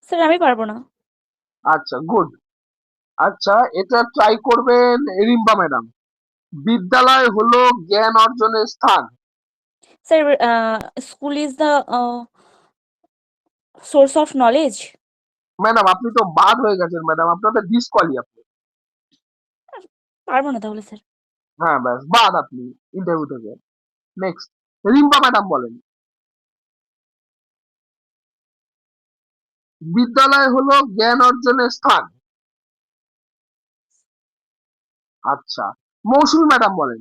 Sir আমি পারবো না। আচ্ছা, গুড। আচ্ছা, এটা ট্রাই করবেন রিম্পা ম্যাডাম। বিদ্যালয় হলো জ্ঞান অর্জনের স্থান। Sir school is the source of knowledge. Madam, আপনি তো বাদ হয়ে গেছেন ম্যাডাম, আপনাদের ডিসকোয়ালি আপনি। পারবো না তাহলে স্যার। হ্যাঁ, ব্যাস বাদ আপনি ইন্টারভিউ থেকে। নেক্সট, রিম্পা ম্যাডাম বলেন। বিদ্যালয় হলো জ্ঞান অর্জনের স্থান। আচ্ছা, মৌসুমী ম্যাডাম বলেন।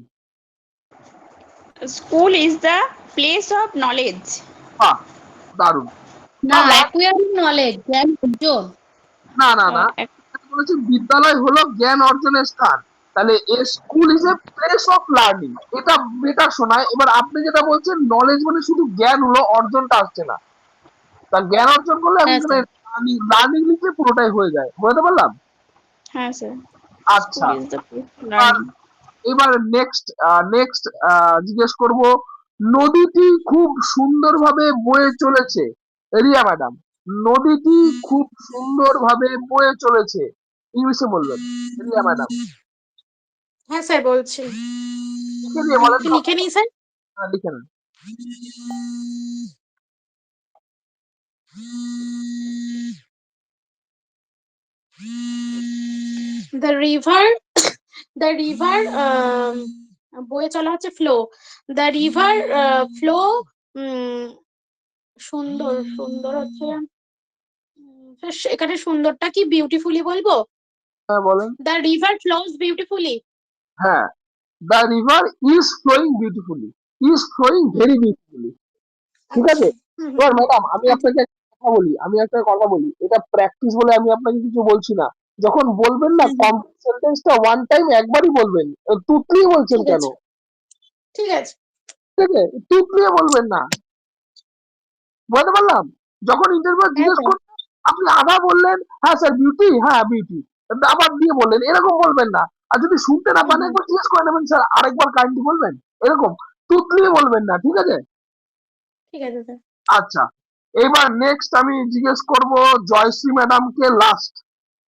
School is the place of knowledge. বাহ, দারুণ। না, এবার last- অ্যাকুয়ারিং নলেজ, জ্ঞান অর্জন। না না না, বলেছি বিদ্যালয় হলো জ্ঞান অর্জনের স্থান। তাহলে a school is a place of learning, এটা বেটার শোনায়। এবার আপনি যেটা বলছেন নলেজ মানে শুধু জ্ঞান হলো, অর্জনটা আসছে না। তা জ্ঞান অর্জন করলে আমি হ্যাঁ এখানে স্যার। লার্নিং লিখে পুরোটাই হয়ে যায়, বুঝতে পারলাম। হ্যাঁ স্যার, আচ্ছা, school is the place of are learning. এবার নেক্সট জিজ্ঞেস করব, নদীটি খুব সুন্দরভাবে বয়ে চলেছে। রিয়া ম্যাডাম, নদীটি খুব সুন্দরভাবে বয়ে চলেছে, ইংলিশে বলবেন। রিয়া ম্যাডাম, হ্যাঁ স্যার, বলছি। লিখে দিয়ে বলেন কি তো। লিখে নিই স্যার? হ্যাঁ, লিখে নেন। দ্য রিভার, দ্য রিভার বয়ে চলা হচ্ছে ফ্লো। দ্য রিভার ফ্লো, সুন্দর, সুন্দর হচ্ছে এখানে সুন্দরটা কি বিউটিফুলি বলবো? হ্যাঁ, বলেন। The river flows beautifully. হ্যাঁ, the river is flowing beautifully, is flowing very beautifully. ঠিক আচ্ছা। আছে। হুম হুম। এবার ম্যাডাম আমি আচ্ছা। আপনাকে একটা কথা বলি, এটা প্র্যাকটিস বলে আমি আপনাকে কিছু বলছি না। যখন বলবেন না হুম হুম। কমপ্লিট সেন্টেন্সটা ওয়ান টাইম একবারই বলবেন। তুতলিয়ে বলছেন ঠিক কেন? আছে, ঠিক আছে। ঠিক আছে, তুতলিয়ে বলবেন না, বুঝতে পারলাম। যখন ইন্টারভিউ হ্যাঁ জিজ্ঞেস স্যার। করবেন আপনি আধা বললেন হ্যাঁ স্যার বিউটি, হ্যাঁ বিউটি, আবার দিয়ে বললেন, এরকম বলবেন না। আর যদি শুনতে না হুম পান হুম। একবার জিজ্ঞেস করে নেবেন স্যার আরেকবার কাইন্ডলি বলবেন, এরকম তুতলিয়ে বলবেন না, ঠিক আছে। ঠিক আছে স্যার। আচ্ছা, এবার নেক্সট আমি জিজ্ঞেস করব জয়শ্রী ম্যাডামকে লাস্ট।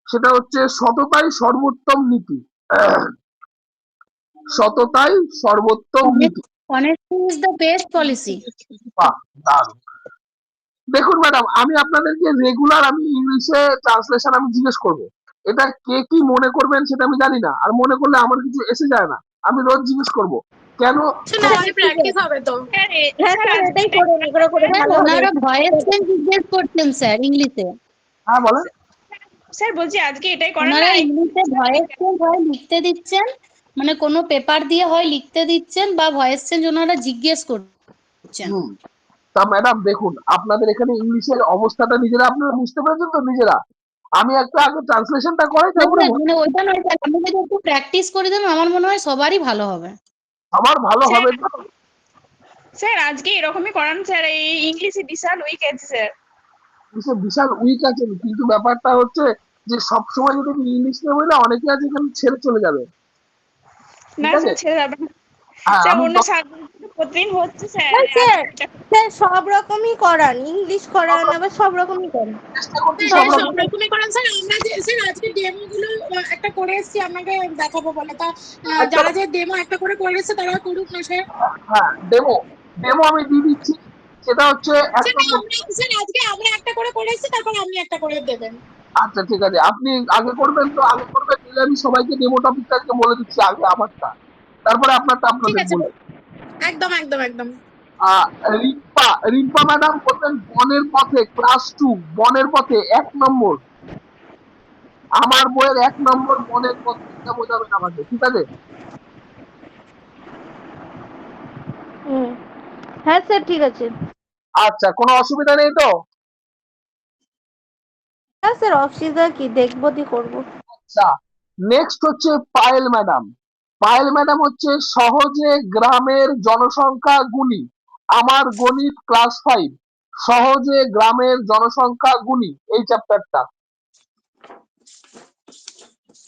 সেটা হচ্ছে সততাই সর্বোত্তম নীতি। সততাই সর্বোত্তম নীতি। Honesty is the best policy. বাহ, দারুণ। দেখুন ম্যাডাম, আমি আপনাদেরকে রেগুলার আমি ইংলিশে ট্রান্সলেশন আমি জিজ্ঞেস করব। এটা কে কি মনে করবেন সেটা আমি জানি না, আর মনে করলে আমার কিছু এসে যায় না। আমি রোজ জিজ্ঞেস করব কেন। না, আজকে প্র্যাকটিস হবে তো। স্যার হ্যাঁ স্যার স্যার, আজকে এটাই এটাই করুন, এগুলো করে স্যার, ভালো হবে। ওনারা ভয়েস চেঞ্জ জিজ্ঞেস করতেন স্যার ইংলিশে। হ্যাঁ, বলেন। স্যার বলছি আজকে এটাই করেন ওনারা না। ইংলিশে ভয়েস চেঞ্জ হয় লিখতে দিচ্ছেন, মানে কোনো পেপার দিয়ে হয় লিখতে দিচ্ছেন, বা ভয়েস চেঞ্জ ওনারা জিজ্ঞেস করছেন। হুম। তা ম্যাডাম দেখুন, আপনাদের এখানে ইংলিশের অবস্থাটা নিজেরা আপনারা বুঝতে পেরেছেন তো নিজেরা। আমি একটা আগে ট্রান্সলেশনটা করাই, না তারপরে স্যার, মানে ওইটা নয় স্যার, আমি যদি একটু প্র্যাকটিস করে দেন আমার মনে হয় সবারই ভালো হবে। আমার ভালো স্যার হবে তো। স্যার আজকে এরকমই করান স্যার, এই ইংলিশে বিশাল উইক আছে স্যার। ইংলিশে বিশাল উইক আছেন, কিন্তু ব্যাপারটা হচ্ছে যে সবসময় যদি আপনি ইংলিশ নেবেন না, অনেকে আছে এখানে ছেড়ে চলে যাবে। না ঠিক আছে। স্যার ছেড়ে যাবেন না। হ্যাঁ, স্যার আমি অন্য সাবজেক্ট প্রতিদিন হচ্ছে স্যার, হ্যাঁ স্যার, আজকে এটা স্যার সব রকমই করান, ইংলিশ করান, আবার সব রকমই করান। চেষ্টা করছি হ্যাঁ সব হ্যাঁ, রকম। সব রকমই করেন স্যার। আমরা যে স্যার আজকে ডেমো গুলো একটা করে এসেছি, আপনাকে দেখাবো বলে। তা একদম। যারা যে ডেমো একটা করে করে এসেছে তারা করুক না স্যার। হ্যাঁ, ডেমো ডেমো আমি দিয়ে দিচ্ছি। সেটা হচ্ছে এক স্যার না, নম্বর। স্যার আজকে আমরা একটা করে করে এসেছি, তারপর আপনি একটা করে দেবেন। আচ্ছা, ঠিক আছে, আপনি আগে করবেন তো, আগে করবেন নিলে আমি সবাইকে ডেমো টপিকটা আজকে বলে দিচ্ছি আগে আমারটা, তারপরে আপনারটা ঠিক আপনাদের আছে, বলবো। একদম একদম একদম। আহ, রিম্পা রিম্পা ম্যাডাম বলবেন বনের পথে, ক্লাস 2 বনের পথে 1 নম্বর। আমার বইয়ের 1 নম্বর বনের পথে, এটা বোঝাবেন আমাকে, ঠিক আছে। হুম। হ্যাঁ স্যার, ঠিক আছে। আচ্ছা, কোনো অসুবিধা নেই তো। হ্যাঁ স্যার, অসুবিধা কি, দেখবো দি করবো। আচ্ছা, নেক্সট হচ্ছে পায়েল ম্যাডাম। পায়েল ম্যাডাম হচ্ছে সহজে গ্রামের জনসংখ্যা গুণী। আমার গণিত ক্লাস 5, সহজে গ্রামের জনসংখ্যা গুণী, এই চ্যাপ্টারটা।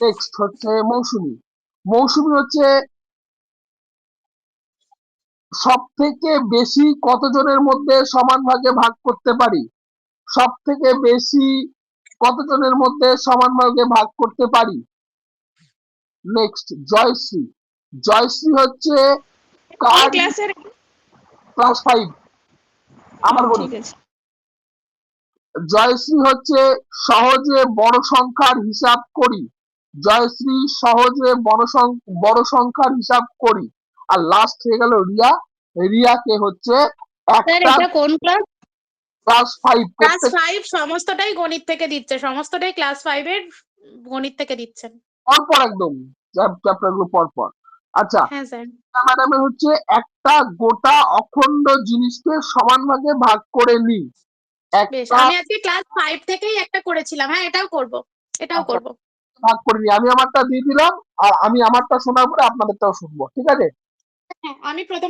নেক্সট হচ্ছে মৌসুমী। মৌসুমী হচ্ছে সব থেকে বেশি কতজনের মধ্যে সমান ভাগে ভাগ করতে পারি। সব থেকে বেশি কতজনের মধ্যে সমান ভাগে ভাগ করতে পারি? নেক্সট, জয়শ্রী। জয়শ্রী হচ্ছে কোন কার ক্লাসের? ক্লাস 5। আমার বলি, ঠিক আছে। জয়শ্রী হচ্ছে সহজে বড় সংখ্যার হিসাব করি। জয়শ্রী সহজে বড় সংখ্যার হিসাব করি। আর লাস্ট হয়ে গেল রিয়া। রিয়াকে হচ্ছে স্যার একটা এটা কোন ক্লাস? ক্লাস 5 ক্লাস প্রত্যেক 5 সমস্তটাই গণিত থেকে দিচ্ছে, সমস্তটাই ক্লাস 5 এর গণিত থেকে দিচ্ছেন। পরপর একদম চ্যাপ্টার গুলো পরপর। আচ্ছা, হ্যাঁ স্যার। ম্যাডামের হচ্ছে একটা গোটা অখণ্ড জিনিসকে সমান ভাগে ভাগ করে নিই। বেশ, একটা আমি আজকে ক্লাস 5 থেকেই একটা করেছিলাম। হ্যাঁ, এটাও করব, এটাও আচ্ছা, করব। ভাগ করে নিই। আমি আমারটা দিয়ে দিলাম, আর আমি আমারটা শোনার পরে আপনাদেরটাও শুনবো, ঠিক আছে? হ্যাঁ, আমি প্রথমটা